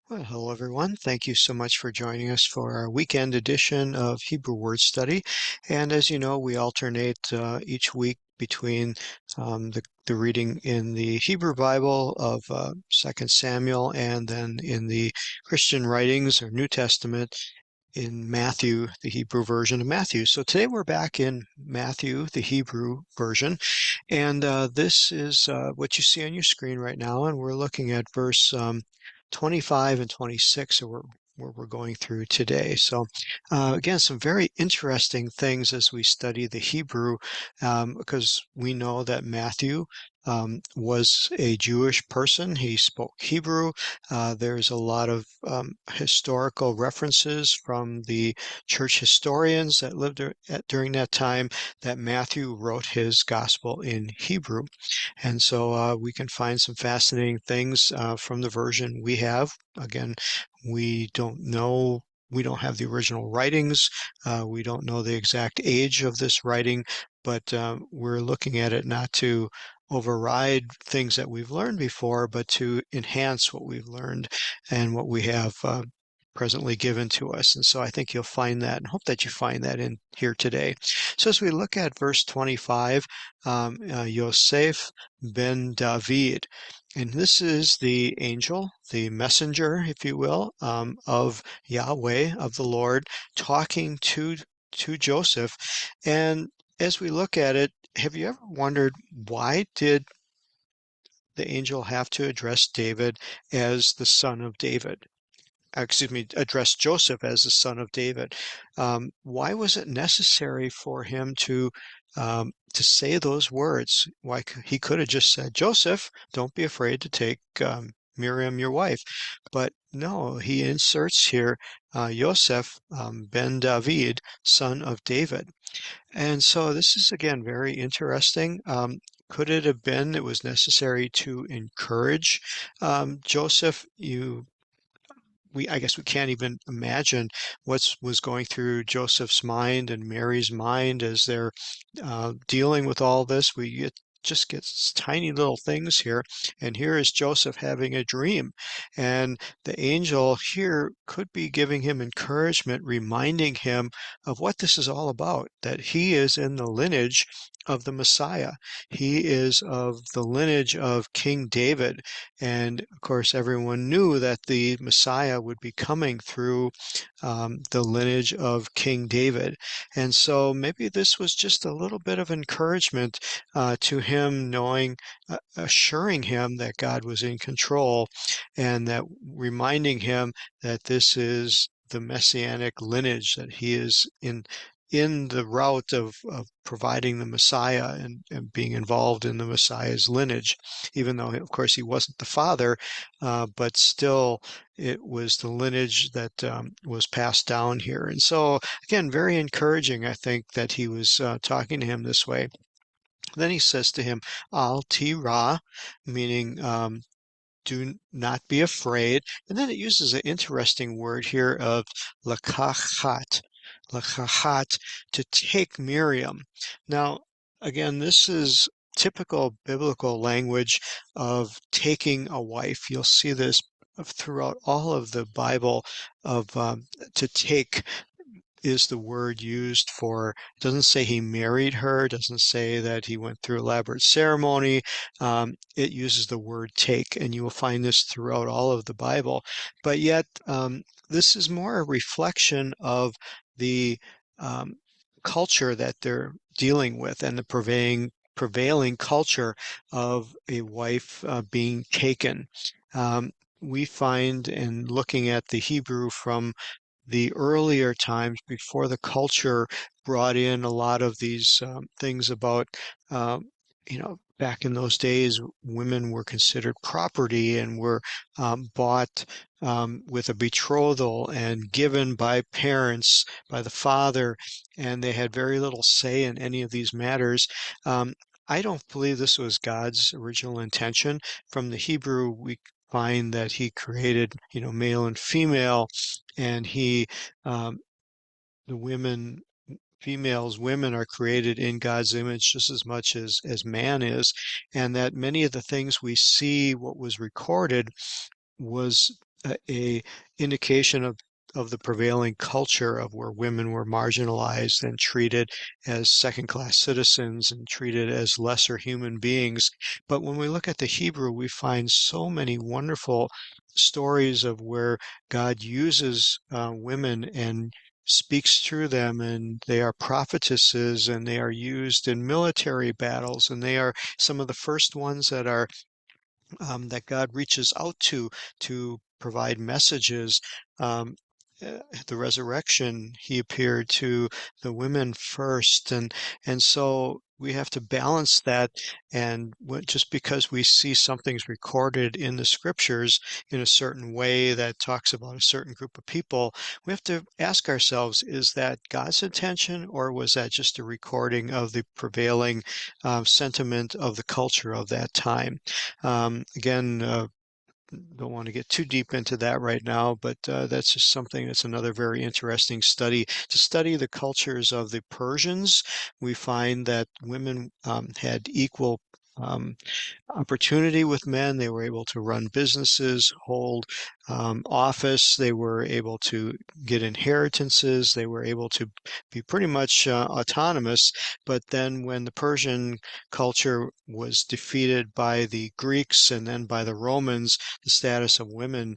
Well, hello everyone. Thank you so much for joining us for our weekend edition of Hebrew Word Study. And as you know, we alternate each week between the reading in the Hebrew Bible of 2 Samuel and then in the Christian writings or New Testament in Matthew, the Hebrew version of Matthew. So today we're back in Matthew, the Hebrew version, and this is what you see on your screen right now, and we're looking at verse 25 and 26 where we're going through today. So again, some very interesting things as we study the Hebrew, because we know that Matthew was a Jewish person. He spoke Hebrew. There's a lot of historical references from the church historians that lived during that time that Matthew wrote his gospel in Hebrew. And so we can find some fascinating things from the version we have. Again, we don't know. We don't have the original writings. We don't know the exact age of this writing, but we're looking at it not to override things that we've learned before, but to enhance what we've learned and what we have presently given to us. And so I think you'll find that and hope that you find that in here today. So as we look at verse 25, Yosef ben David, and this is the angel, the messenger, if you will, of Yahweh, of the Lord, talking to Joseph. And as we look at it, have you ever wondered why did the angel have to address David as the son of David? Excuse me, address Joseph as the son of David. Why was it necessary for him to say those words? Why he could have just said, Joseph, don't be afraid to take Miriam, your wife. But no, he inserts here Yosef ben David, son of David. And so this is again very interesting. Could it have been it was necessary to encourage Joseph? I guess we can't even imagine what was going through Joseph's mind and Mary's mind as they're dealing with all this. Just get tiny little things here. And here is Joseph having a dream. And the angel here could be giving him encouragement, reminding him of what this is all about, that he is in the lineage of the Messiah. He is of the lineage of King David. And of course, everyone knew that the Messiah would be coming through the lineage of King David. And so maybe this was just a little bit of encouragement to him, knowing, assuring him that God was in control and that reminding him that this is the messianic lineage, that he is in the route of providing the Messiah and being involved in the Messiah's lineage, even though, of course, he wasn't the father, but still it was the lineage that was passed down here. And so, again, very encouraging, I think, that he was talking to him this way. Then he says to him, Al Tira, meaning do not be afraid. And then it uses an interesting word here of lakachat, lakachat, to take Miriam. Now, again, this is typical biblical language of taking a wife. You'll see this throughout all of the Bible of to take is the word used for, it doesn't say he married her, doesn't say that he went through elaborate ceremony. It uses the word take, and you will find this throughout all of the Bible. But yet, this is more a reflection of the um, culture that they're dealing with and the prevailing culture of a wife being taken. We find in looking at the Hebrew from the earlier times before the culture brought in a lot of these things about, back in those days, women were considered property and were bought with a betrothal and given by parents, by the father, and they had very little say in any of these matters. I don't believe this was God's original intention. From the Hebrew, we find that he created, male and female, and um, the women are created in God's image just as much as man is, and that many of the things we see, what was recorded, was a indication of the prevailing culture of where women were marginalized and treated as second-class citizens and treated as lesser human beings. But when we look at the Hebrew, we find so many wonderful stories of where God uses women and speaks through them, and they are prophetesses, and they are used in military battles, and they are some of the first ones that God reaches out to provide messages. Um, the resurrection, he appeared to the women first, and so we have to balance that. And just because we see something's recorded in the scriptures in a certain way that talks about a certain group of people, we have to ask ourselves, is that God's intention, or was that just a recording of the prevailing sentiment of the culture of that time? Again, don't want to get too deep into that right now, but that's just something that's another very interesting study. To study the cultures of the Persians, we find that women had equal opportunity with men. They were able to run businesses, hold office. They were able to get inheritances. They were able to be pretty much autonomous. But then when the Persian culture was defeated by the Greeks and then by the Romans, the status of women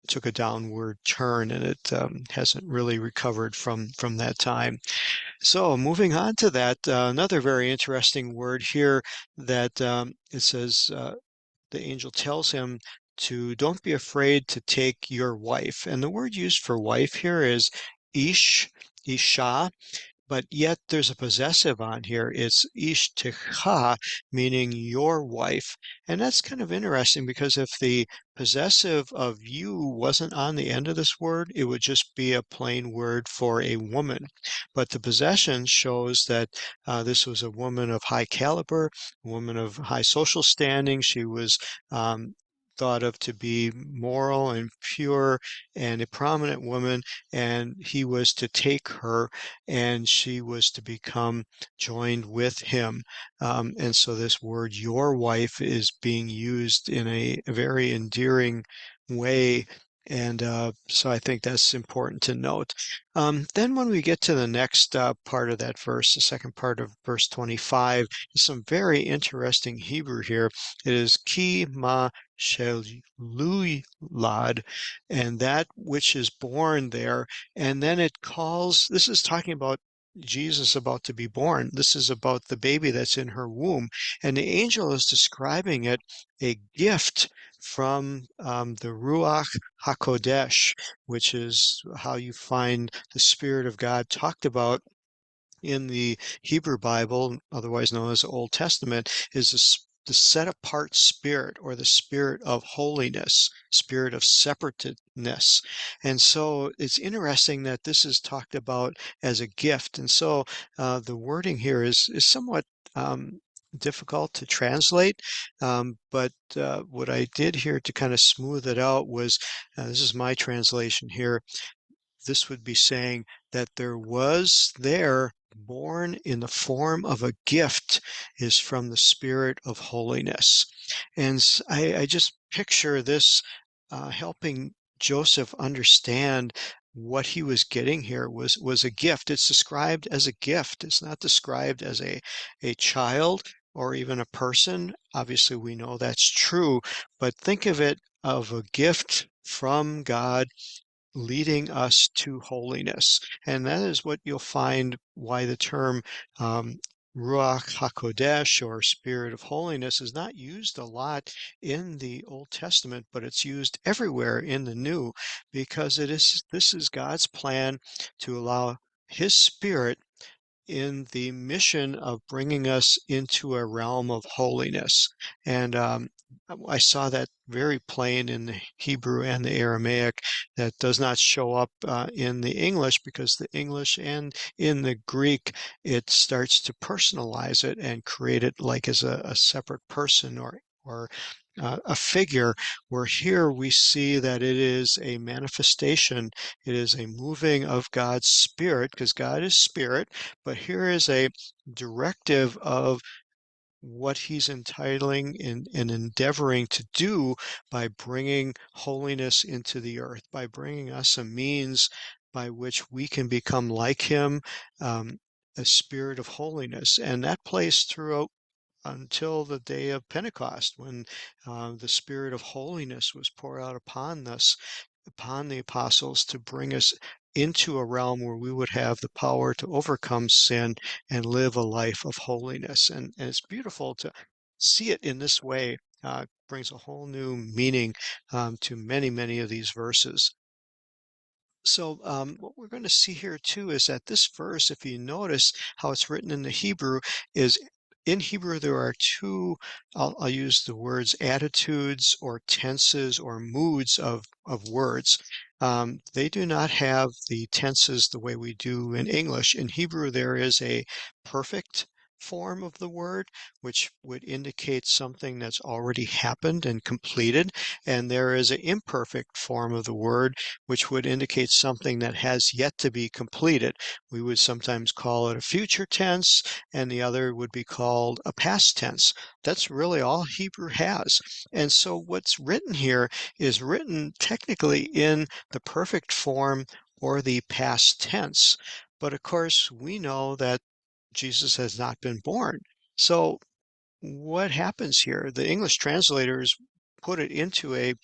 took a downward turn, and it hasn't really recovered from that time. So moving on to that, another very interesting word here that it says the angel tells him to don't be afraid to take your wife. And the word used for wife here is isha, but yet there's a possessive on here. It's ishtecha, meaning your wife. And that's kind of interesting because if the possessive of you wasn't on the end of this word, it would just be a plain word for a woman. But the possession shows that this was a woman of high caliber, a woman of high social standing. She was thought of to be moral and pure and a prominent woman, and he was to take her and she was to become joined with him. And so this word, your wife, is being used in a very endearing way. And so I think that's important to note. Then when we get to the next part of that verse, the second part of verse 25, there's some very interesting Hebrew here. It is ki ma shelulad, and that which is born there. And then it calls, this is talking about Jesus about to be born. This is about the baby that's in her womb. And the angel is describing it a gift from the Ruach HaKodesh, which is how you find the Spirit of God talked about in the Hebrew Bible, otherwise known as the Old Testament, is the set apart spirit, or the spirit of holiness, spirit of separateness. And so it's interesting that this is talked about as a gift. And so the wording here is somewhat difficult to translate. But what I did here to kind of smooth it out was, this is my translation here. This would be saying that there was there, born in the form of a gift, is from the Spirit of holiness. And I just picture this helping Joseph understand what he was getting here was a gift. It's described as a gift. It's not described as a child or even a person. Obviously, we know that's true, but think of it of a gift from God leading us to holiness. And that is what you'll find why the term Ruach HaKodesh, or Spirit of Holiness, is not used a lot in the Old Testament, but it's used everywhere in the New, because this is God's plan to allow His Spirit in the mission of bringing us into a realm of holiness. And I saw that very plain in the Hebrew and the Aramaic. That does not show up in the English, because the English and in the Greek, it starts to personalize it and create it like as a separate person, or a figure, where here we see that it is a manifestation, it is a moving of God's Spirit, because God is Spirit, but here is a directive of what he's entitling and endeavoring to do by bringing holiness into the earth, by bringing us a means by which we can become like him, um, a spirit of holiness. And that plays throughout until the day of Pentecost, when the Spirit of holiness was poured out upon us, upon the apostles, to bring us into a realm where we would have the power to overcome sin and live a life of holiness. And it's beautiful to see it in this way. Brings a whole new meaning to many, many of these verses. So, what we're going to see here too is that this verse, if you notice how it's written in the Hebrew, is in Hebrew there are two, I'll use the words attitudes or tenses or moods of words. They do not have the tenses the way we do in English. In Hebrew, there is a perfect form of the word, which would indicate something that's already happened and completed, and there is an imperfect form of the word which would indicate something that has yet to be completed. We would sometimes call it a future tense, and the other would be called a past tense. That's really all Hebrew has. And so what's written here is written technically in the perfect form or the past tense. But of course, we know that Jesus has not been born. So what happens here? The English translators put it into a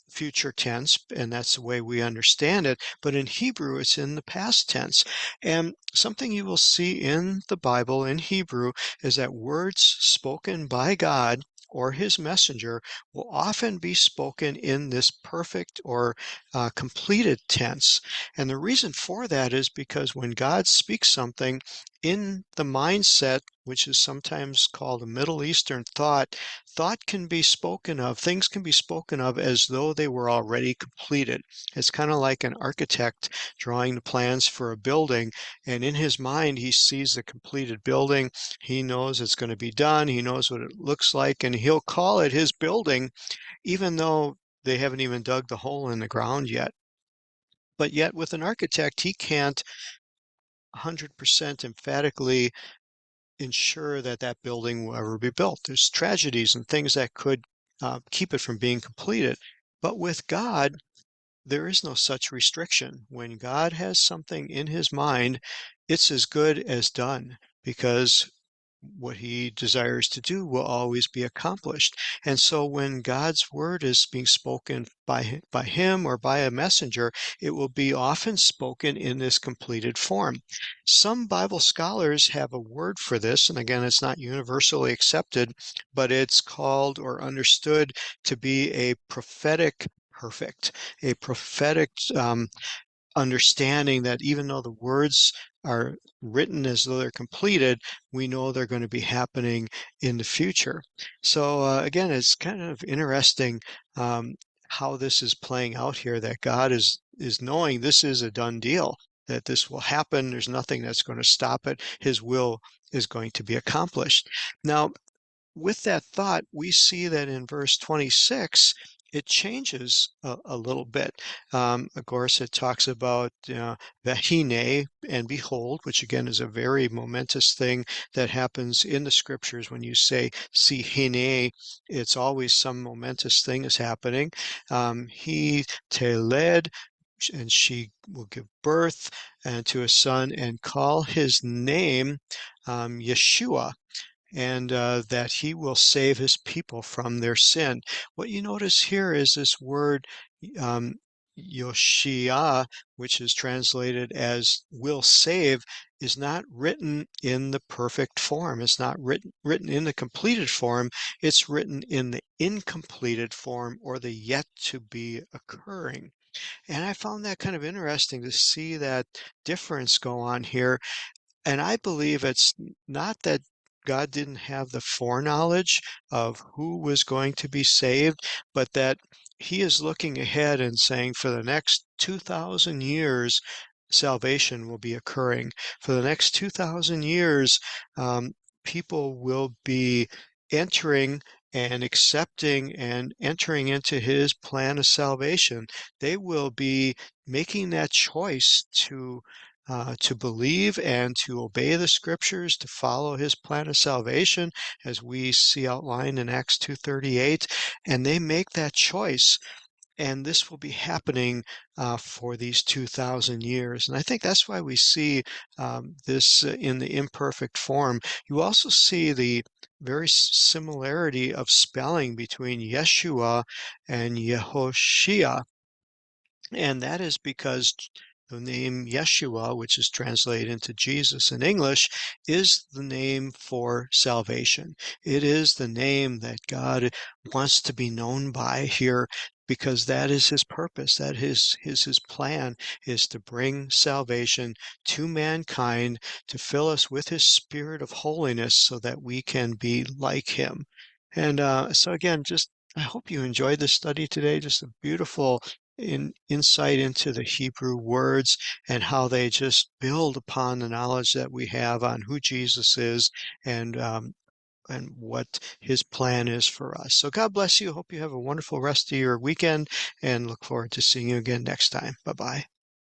future tense, and that's the way we understand it. But in Hebrew, it's in the past tense. And something you will see in the Bible in Hebrew is that words spoken by God or his messenger will often be spoken in this perfect or completed tense. And the reason for that is because when God speaks something in the mindset, which is sometimes called a Middle Eastern thought, thought can be spoken of, things can be spoken of as though they were already completed. It's kind of like an architect drawing the plans for a building, and in his mind, he sees the completed building. He knows it's going to be done. He knows what it looks like, and he'll call it his building, even though they haven't even dug the hole in the ground yet. But yet, with an architect, he can't 100% emphatically ensure that that building will ever be built. There's tragedies and things that could keep it from being completed. But with God, there is no such restriction. When God has something in his mind, it's as good as done because what he desires to do will always be accomplished. And so when God's word is being spoken by him or by a messenger, it will be often spoken in this completed form. Some Bible scholars have a word for this, and again, it's not universally accepted, but it's called or understood to be a prophetic perfect, a prophetic understanding that even though the words are written as though they're completed, we know they're going to be happening in the future. So again, it's kind of interesting how this is playing out here. That God is knowing this is a done deal. That this will happen. There's nothing that's going to stop it. His will is going to be accomplished. Now, with that thought, we see that in verse 26, it changes a little bit. Of course, it talks about vahine and behold, which again is a very momentous thing that happens in the scriptures. When you say see hine, it's always some momentous thing is happening. He teled, and she will give birth and to a son and call his name Yeshua, and that he will save his people from their sin. What you notice here is this word um, Yoshia, which is translated as will save, is not written in the perfect form. It's not written in the completed form. It's written in the incompleted form or the yet to be occurring. And I found that kind of interesting to see that difference go on here, and I believe it's not that God didn't have the foreknowledge of who was going to be saved, but that he is looking ahead and saying for the next 2,000 years, salvation will be occurring. For the next 2,000 years, people will be entering and accepting and entering into his plan of salvation. They will be making that choice to to believe and to obey the scriptures, to follow his plan of salvation, as we see outlined in Acts 2:38, and they make that choice. And this will be happening for these 2,000 years. And I think that's why we see this in the imperfect form. You also see the very similarity of spelling between Yeshua and Yehoshua. And that is because the name Yeshua, which is translated into Jesus in English, is the name for salvation. It is the name that God wants to be known by here because that is his purpose. That is his plan, is to bring salvation to mankind, to fill us with his spirit of holiness so that we can be like him. And so again, just I hope you enjoyed this study today. Just a beautiful insight into the Hebrew words and how they just build upon the knowledge that we have on who Jesus is and what his plan is for us. So God bless you. Hope you have a wonderful rest of your weekend and look forward to seeing you again next time. Bye-bye.